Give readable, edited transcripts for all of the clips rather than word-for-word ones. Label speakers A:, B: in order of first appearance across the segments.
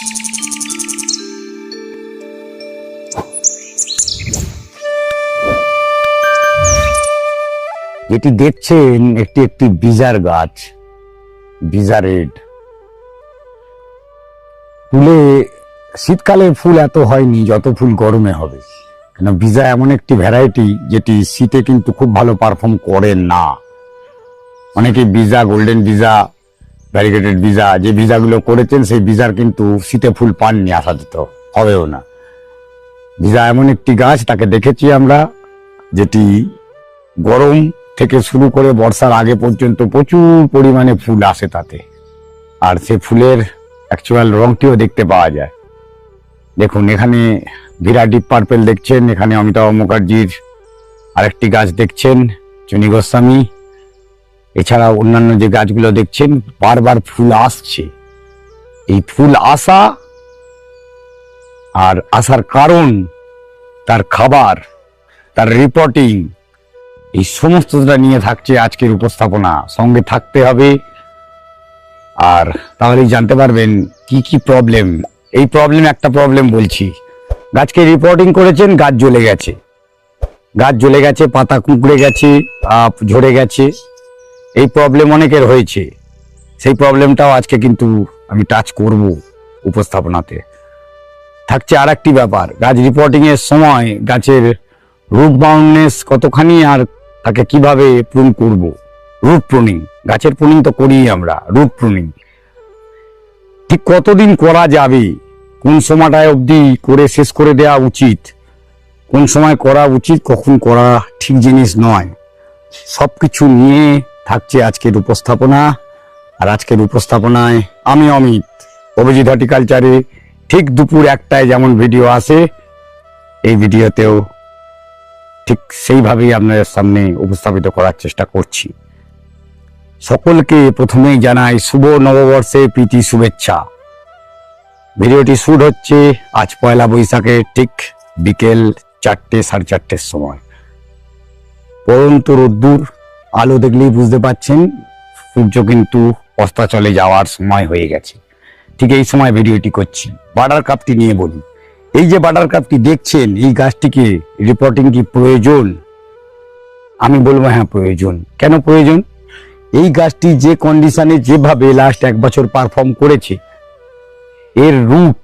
A: যেটি দেখছেন একটি একটি বিজার গাছ, বিজা রেড। ফুলে শীতকালে ফুল এত হয়নি যত ফুল গরমে হবে, কেন বিজা এমন একটি ভ্যারাইটি যেটি শীতে কিন্তু খুব ভালো পারফর্ম করে না। অনেকে বিজা, গোল্ডেন বিজা, ভ্যারিগেটেড বিজা, যে বিজাগুলো করেছেন সেই বিজার কিন্তু শীতে ফুল পাননি, আশাদিত হবেও না। বিজা এমন একটি গাছ, তাকে দেখেছি আমরা, যেটি গরম থেকে শুরু করে বর্ষার আগে পর্যন্ত প্রচুর পরিমাণে ফুল আসে তাতে, আর সে ফুলের অ্যাকচুয়াল রংটিও দেখতে পাওয়া যায়। দেখুন, এখানে ভিরা ডিপ পার্পেল দেখছেন, এখানে অমিতাভ মুখার্জির আরেকটি গাছ দেখছেন, চুনি গোস্বামী। এছাড়া অন্যান্য যে গাছগুলো দেখছেন, বারবার ফুল আসছে। এই ফুল আসা আর আসার কারণ, তার খাবার, তার রিপোর্টিং, এই সমস্তটা নিয়ে থাকছে আজকের উপস্থাপনা। সঙ্গে থাকতে হবে, আর তাহলেই জানতে পারবেন কি কি প্রবলেম। এই প্রবলেম, একটা প্রবলেম বলছি, গাছকে রিপোর্টিং করেছেন, গাছ জ্বলে গেছে, গাছ জ্বলে গেছে, পাতা কুঁকড়ে গেছে, ঝরে গেছে। এই প্রবলেম অনেকের হয়েছে, সেই প্রবলেমটাও আজকে কিন্তু আমি টাচ করব উপস্থাপনাতে। থাকছে আর একটি ব্যাপার, গাছ রিপোর্টিং এর সময় গাছের রুট বাউন্ডনেস কতখানি, আর তাকে কিভাবে প্রুন করব। রুট প্রুনিং, গাছের প্রুনিং তো করি আমরা, রুট প্রুনিং ঠিক কতদিন করা যাবে, কোন সময়টায় অবধি করে শেষ করে দেওয়া উচিত, কোন সময় করা উচিত, কখন করা ঠিক জিনিস নয়, সবকিছু নিয়ে থাকছে আজকের উপস্থাপনা। আর আজকের উপস্থাপনায় আমি অমিত, অভিজিৎ হর্টিকালচারে ঠিক দুপুর 1টায় যেমন ভিডিও আসে, এই ভিডিওতেও ঠিক সেইভাবেই আপনাদের সামনে উপস্থাপিত করার চেষ্টা করছি। সকলকে প্রথমেই জানাই শুভ নববর্ষে প্রীতি শুভেচ্ছা। ভিডিওটি শুট হচ্ছে আজ 1 বৈশাখের ঠিক বিকেল 4টে, 4:30 সময়। পরন্ত রোদ্দুর, আলো দেখলেই বুঝতে পাচ্ছেন সূর্য কিন্তু অস্তাচলে যাওয়ার সময় হয়ে গেছে। ঠিক এই সময় ভিডিওটি করছি। বাটার কাপটি নিয়ে বলি, এই যে বাটার কাপটি দেখছেন, এই গাছটিকে রিপোর্টিং কি প্রয়োজন? আমি বলবো হ্যাঁ প্রয়োজন। কেন প্রয়োজন? এই গাছটি যে কন্ডিশনে যেভাবে লাস্ট 1 বছর পারফর্ম করেছে, এর রুট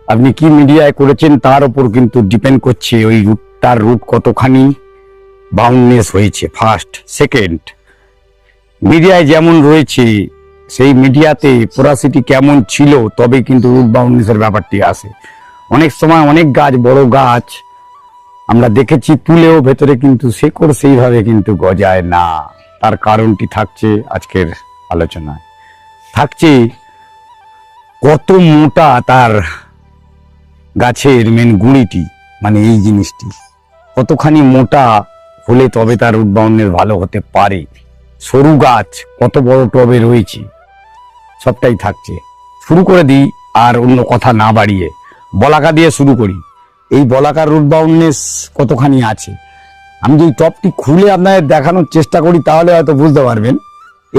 A: আপনি কি মিডিয়ায় করেছেন তার উপর কিন্তু ডিপেন্ড করছে। ওই রুটটার রুট কতখানি বাউন্ডনেস হয়েছে, ফার্স্ট। সেকেন্ড, মিডিয়ায় যেমন রয়েছে সেই মিডিয়াতে পোরাসিটি কেমন ছিল, তবে কিন্তু রুট বাউন্ডনেসের ব্যাপারটি আসে। অনেক সময় অনেক গাছ, বড় গাছ আমরা দেখেছি তুলেও ভেতরে কিন্তু শেকড় সেইভাবে কিন্তু গজায় না। তার কারণটি থাকছে আজকের আলোচনায়। থাকছে কত মোটা তার গাছের মেন গুঁড়িটি, মানে এই জিনিসটি কতখানি মোটা হলে তবে তার রুট বাউন্ডনেস ভালো হতে পারে। সরু গাছ কত বড় টবে রয়েছে, সবটাই থাকছে। শুরু করে দিই, আর অন্য কথা না বাড়িয়ে বলাকা দিয়ে শুরু করি। এই বলাকার রুট বাউন্ডনেস কতখানি আছে, আমি যদি টপটি খুলে আপনাদের দেখানোর চেষ্টা করি তাহলে হয়তো বুঝতে পারবেন।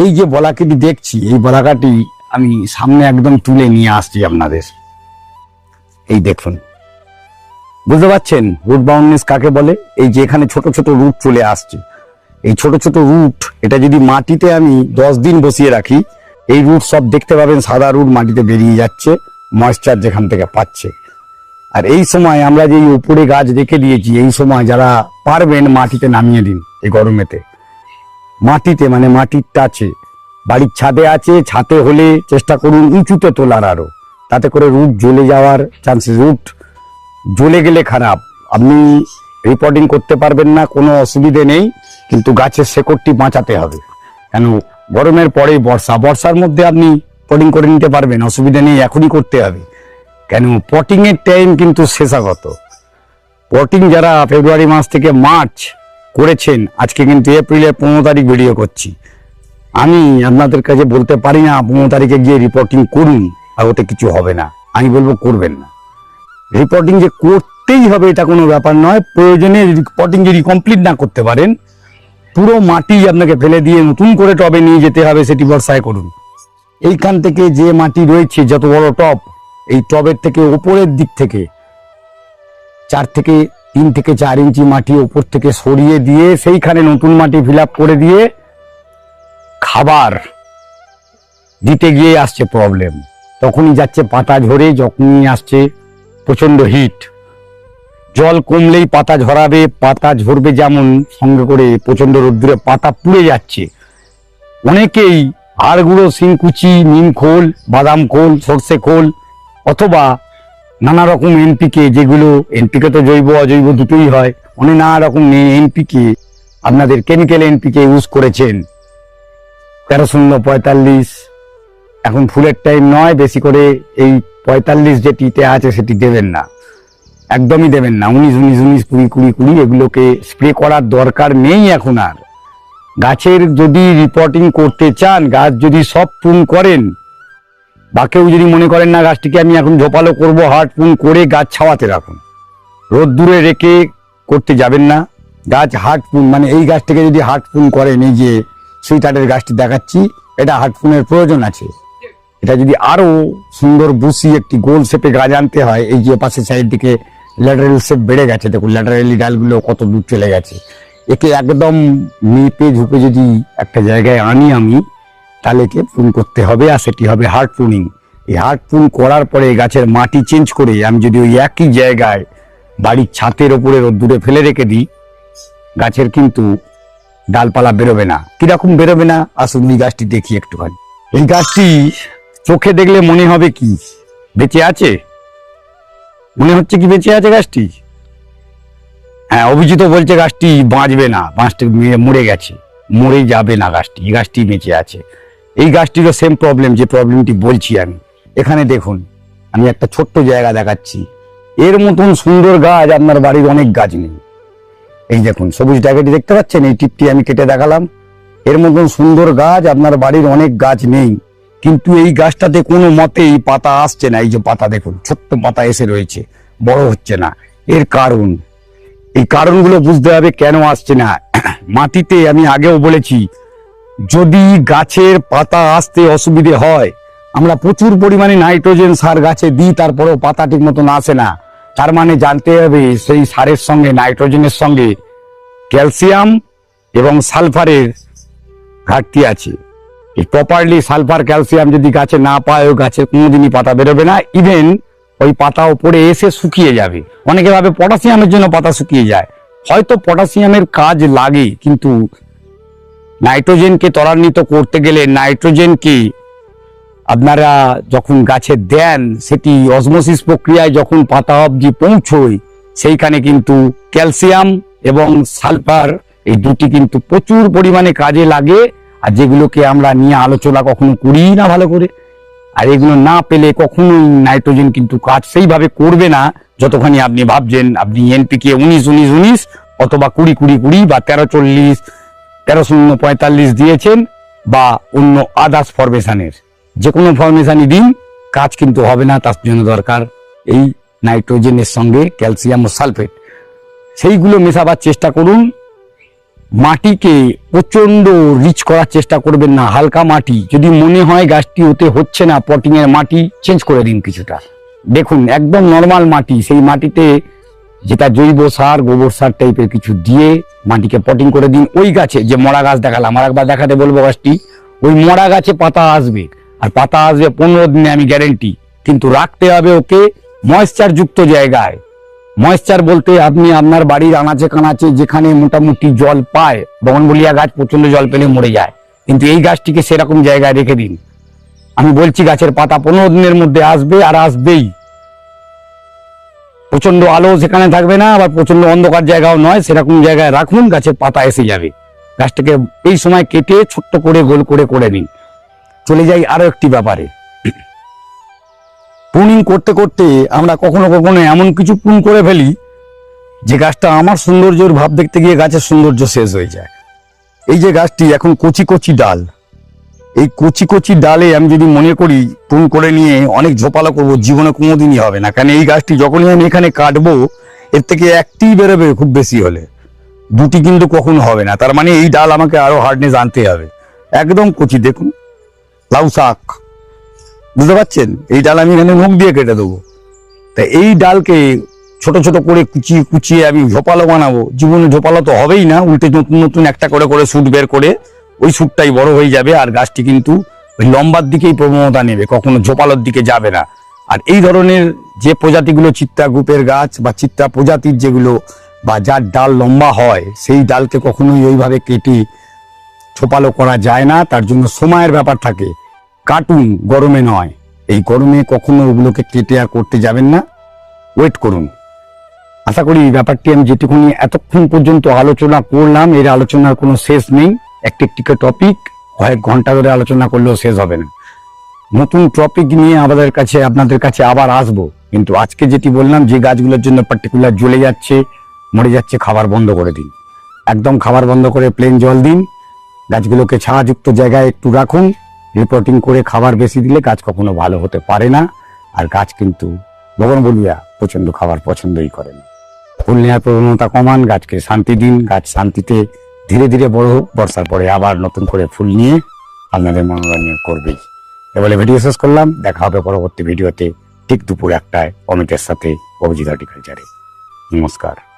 A: এই যে বলাকাটি দেখছি, এই বলাকাটি আমি সামনে একদম তুলে নিয়ে আসছি আপনাদের। এই দেখুন, বুঝতে পারছেন রুট বাউন্ডনেস কাকে বলে? এই যে এখানে ছোট ছোট রুট চলে আসছে, এই ছোট ছোট রুট, এটা যদি মাটিতে আমি 10 দিন বসিয়ে রাখি, এই রুট সব দেখতে পাবেন সাদা রুট মাটিতে বেরিয়ে যাচ্ছে, ময়েশ্চার যেখান থেকে পাচ্ছে। আর এই সময় আমরা যে উপরে গাছ রেখে দিয়েছি, এই সময় যারা পারবেন মাটিতে নামিয়ে দিন। এই গরমেতে মাটিতে, মানে মাটির টাচে, বাড়ির ছাদে আছে, ছাদে হলে চেষ্টা করুন উঁচুতে তোলার আরো, তাতে করে রুট জ্বলে যাওয়ার চান্সেস। রুট জ্বলে গেলে খারাপ, আপনি রিপোর্টিং করতে পারবেন না, কোনো অসুবিধে নেই, কিন্তু গাছের শেকড়টি বাঁচাতে হবে। কেন গরমের পরেই বর্ষা, বর্ষার মধ্যে আপনি পটিং করে নিতে পারবেন, অসুবিধা নেই, এখনই করতে হবে। কেন পটিং এর টাইম কিন্তু শেষাগত। পটিং যারা ফেব্রুয়ারি মাস থেকে মার্চ করেছেন, আজকে কিন্তু এপ্রিলের 15 তারিখ ভিডিও করছি, আমি আপনাদের কাছে বলতে পারি না 15 তারিখে গিয়ে রিপোর্টিং করুন, আর ওতে কিছু হবে না। আমি বলবো করবেন না। রিপোর্টিং যে করতেই হবে এটা কোনো ব্যাপার নয়। প্রয়োজনে রিপোর্টিং যদি কমপ্লিট না করতে পারেন, পুরো মাটি আপনাকে ফেলে দিয়ে নতুন করে টবে নিয়ে যেতে হবে, সেটি বর্ষায় করুন। এইখান থেকে যে মাটি রয়েছে, যত বড় টব, এই টবের থেকে ওপরের দিক থেকে 3 থেকে 4 ইঞ্চি মাটি ওপর থেকে সরিয়ে দিয়ে সেইখানে নতুন মাটি ফিল আপ করে দিয়ে খাবার দিতে গিয়ে আসছে প্রবলেম। তখনই যাচ্ছে পাতা ঝরে, যখনই আসছে প্রচন্ড হিট, জল কমলেই পাতা ঝরাবে, পাতা ঝরবে যেমন সঙ্গে করে প্রচন্ড রোদ্দুরে পাতা পুড়ে যাচ্ছে। অনেকেই হাড়গুঁড়ো, শিংকুচি, নিম খোল, বাদাম খোল, সর্ষে খোল অথবা নানা রকম এনপিকে, যেগুলো এনপিকে তো জৈব অজৈব দুটোই হয়, অনেক নানা রকম এনপিকে আপনাদের কেমিক্যাল এনপিকে ইউজ করেছেন। 13-0-45 এখন ফুলের টাইম নয়, বেশি করে এই 45 যেটিতে আছে সেটি দেবেন না, একদমই দেবেন না। 19-19-19-20-20-20 এগুলোকে স্প্রে করার দরকার নেই এখন আর। গাছের যদি রিপোর্টিং করতে চান, গাছ যদি সব প্রুন করেন, বা কেউ যদি মনে করেন না গাছটিকে আমি এখন ঝোপালো করবো, হার্ড প্রুন করে গাছ ছাওয়াতে রাখুন, রোদ্দুরে রেখে করতে যাবেন না। গাছ হার্ড প্রুন মানে এই গাছটাকে যদি হার্ড প্রুন করেন, এই যে সুইটারের গাছটি দেখাচ্ছি, এটা হার্ড প্রুনের প্রয়োজন আছে। এটা যদি আরো সুন্দর বুসি একটি গোল শেপে গাছ আনতে হয়, এই যে পাশে সাইড দিকে ল্যাটারাল শেপ বেড়ে গেছে, দেখুন ল্যাটারালি ডালগুলো কত দূর চলে গেছে, একে একদম মেপে ঝুঁকে যদি একটা জায়গায় আনি আমি, তাহলে একে প্রুন করতে হবে, আর সেটি হবে হার্ড প্রুনিং। এই হার্ড প্রুন করার পরে গাছের মাটি চেঞ্জ করে আমি যদি ওই একই জায়গায় বাড়ির ছাতের ওপরে রোদ্দুরে ফেলে রেখে দিই, গাছের কিন্তু ডালপালা বেরোবে না। কিরকম বেরোবে না, আসুন এই গাছটি দেখি একটুখানি। এই গাছটি চোখে দেখলে মনে হবে কি বেঁচে আছে, মনে হচ্ছে কি বেঁচে আছে গাছটি? হ্যাঁ, অভিজিৎ বলছে গাছটি বাঁচবে না, বাঁচতে মরে গেছে, মরে যাবে না গাছটি, এই গাছটি বেঁচে আছে। এই গাছটিরও সেম প্রবলেম, যে প্রবলেমটি বলছি আমি। এখানে দেখুন, আমি একটা ছোট্ট জায়গা দেখাচ্ছি, এর মতন সুন্দর গাছ আপনার বাড়ির অনেক গাছ নেই। এই দেখুন সবুজ জায়গাটি দেখতে পাচ্ছেন, এই টিপটি আমি কেটে দেখালাম, এর মতন সুন্দর গাছ আপনার বাড়ির অনেক গাছ নেই। কিন্তু এই গাছটাতে কোনো মতেই পাতা আসছে না। এই যে পাতা দেখুন, ছোট্ট পাতা এসে রয়েছে, বড় হচ্ছে না। এর কারণ, এই কারণগুলো বুঝতে হবে কেন আসছে না। মাটিতে আমি আগেও বলেছি, যদি গাছের পাতা আসতে অসুবিধে হয়, আমরা প্রচুর পরিমাণে নাইট্রোজেন সার গাছে দিই, তারপরেও পাতা ঠিক মতন আসে না, তার মানে জানতে হবে সেই সারের সঙ্গে, নাইট্রোজেনের সঙ্গে ক্যালসিয়াম এবং সালফারের ঘাটতি আছে। এই প্রপারলি সালফার ক্যালসিয়াম যদি গাছে না পায়, ওই গাছের কোনোদিনই পাতা বেরোবে না। ইভেন ওই পাতা উপরে এসে শুকিয়ে যাবে। অনেকে ভাবে পটাশিয়ামের জন্য পাতা শুকিয়ে যায়, হয়তো পটাশিয়ামের কাজ লাগে, কিন্তু নাইট্রোজেনকে ত্বরান্বিত করতে গেলে নাইট্রোজেনকে আপনারা যখন গাছে দেন, সেটি অসমোসিস প্রক্রিয়ায় যখন পাতা অবধি পৌঁছয়, সেইখানে কিন্তু ক্যালসিয়াম এবং সালফার এই দুটি কিন্তু প্রচুর পরিমাণে কাজে লাগে, আর যেগুলোকে আমরা নিয়ে আলোচনা কখনো করি না ভালো করে। আর এগুলো না পেলে কখনোই নাইট্রোজেন কিন্তু কাজ সেইভাবে করবে না, যতখানি আপনি ভাবছেন। আপনি এনপিকে 19-19-19 অথবা 20-20-20 বা 13-40 13-0-45 দিয়েছেন, বা অন্য আদার্স ফরমেশনের যে কোনো ফরমেশনই দিন, কাজ কিন্তু হবে না। তার জন্য দরকার এই নাইট্রোজেনের সঙ্গে ক্যালসিয়াম ও সালফেট, সেইগুলো মেশাবার চেষ্টা করুন। মাটিকে প্রচন্ড রিচ করার চেষ্টা করবেন না। হালকা মাটি, যদি মনে হয় গাছটি ওতে হচ্ছে না, পটিং এর মাটি চেঞ্জ করে দিন কিছুটা। দেখুন একদম নর্মাল মাটি, সেই মাটিতে যেটা জৈব সার, গোবর সার টাইপের কিছু দিয়ে মাটিকে পটিং করে দিন। ওই গাছে যে মরা গাছ দেখালাম, আর একবার দেখাতে বলবো গাছটি, ওই মরা গাছে পাতা আসবে, আর পাতা আসবে 15 দিনে, আমি গ্যারেন্টি। কিন্তু রাখতে হবে ওকে ময়েশ্চার যুক্ত জায়গায়। ময়েশ্চার বলতে আপনি আপনার বাড়ির আনাচে কানাচে যেখানে মোটামুটি জল পায়, বগনভেলিয়া গাছ প্রচন্ড জল পেলে মরে যায়, কিন্তু এই গাছটিকে সেরকম জায়গায় রেখে দিন। আমি বলছি গাছের পাতা 15 দিনের মধ্যে আসবে, আর আসবেই। প্রচন্ড আলো সেখানে থাকবে না, আবার প্রচন্ড অন্ধকার জায়গাও নয়, সেরকম জায়গায় রাখুন, গাছের পাতা এসে যাবে। গাছটাকে এই সময় কেটে ছোট্ট করে গোল করে নিন। চলে যাই আরো একটি ব্যাপারে। প্রুনিং করতে করতে আমরা কখনো কখনো এমন কিছু প্রুন করে ফেলি, যে গাছটা আমার সৌন্দর্যের ভাব দেখতে গিয়ে গাছের সৌন্দর্য শেষ হয়ে যায়। এই যে গাছটি এখন কচি কচি ডাল, এই কচি কচি ডালে আমি যদি মনে করি প্রুন করে নিয়ে অনেক ঝোপালো করবো, জীবনে কোনোদিনই হবে না। কারণ এই গাছটি যখনই আমি এখানে কাটবো, এর থেকে একটি বেরোবে, খুব বেশি হলে দুটি, কিন্তু কখনো হবে না। তার মানে এই ডাল আমাকে আরো হার্ডনেস আনতে হবে। একদম কচি, দেখুন লাউ শাক, বুঝতে পারছেন? এই ডাল আমি এখানে নখ দিয়ে কেটে দেবো। তা এই ডালকে ছোট ছোট করে কুচিয়ে কুচিয়ে আমি ঝোপালো বানাবো। জীবনে ঝোপালো তো হবেই না, উল্টে নতুন নতুন একটা করে করে শুট বের করে ওই শুটটাই বড় হয়ে যাবে, আর গাছটি কিন্তু ওই লম্বার দিকেই প্রবণতা নেবে, কখনো ঝোপালোর দিকে যাবে না। আর এই ধরনের যে প্রজাতিগুলো চিত্রা গ্রুপের গাছ বা চিত্রা প্রজাতির যেগুলো বা যার ডাল লম্বা হয়, সেই ডালকে কখনোই ওইভাবে কেটে ছোপালো করা যায় না। তার জন্য সময়ের ব্যাপার থাকে। কাটুন, গরমে নয়। এই গরমে কখনো ওগুলোকে কেটে আর করতে যাবেন না, ওয়েট করুন। আশা করি এই ব্যাপারটি আমি যেটুকুনি এতক্ষণ পর্যন্ত আলোচনা করলাম, এর আলোচনার কোনো শেষ নেই। একটি একটি টপিক কয়েক ঘন্টা ধরে আলোচনা করলেও শেষ হবে না। নতুন টপিক নিয়ে আপনাদের কাছে আবার আসবো। কিন্তু আজকে যেটি বললাম, যে গাছগুলোর জন্য পার্টিকুলার জ্বলে যাচ্ছে, মরে যাচ্ছে, খাবার বন্ধ করে দিন। একদম খাবার বন্ধ করে প্লেন জল দিন। গাছগুলোকে ছায়াযুক্ত জায়গায় একটু রাখুন। রিপোর্টিং করে খাবার বেশি দিলে গাছ কখনো ভালো হতে পারে না। আর গাছ কিন্তু বগনভেলিয়া প্রচন্ড খাবার পছন্দই করেন। ফুল নেওয়ার প্রবণতা কমান, গাছকে শান্তি দিন। গাছ শান্তিতে ধীরে ধীরে বড় হোক, বর্ষার পরে আবার নতুন করে ফুল নিয়ে আপনাদের মনোরঞ্জন করবেই। এবারে ভিডিও শেষ করলাম। দেখা হবে পরবর্তী ভিডিওতে ঠিক দুপুর 1টায় অমিতের সাথে, অভিজিৎ হর্টিকালচারে। নমস্কার।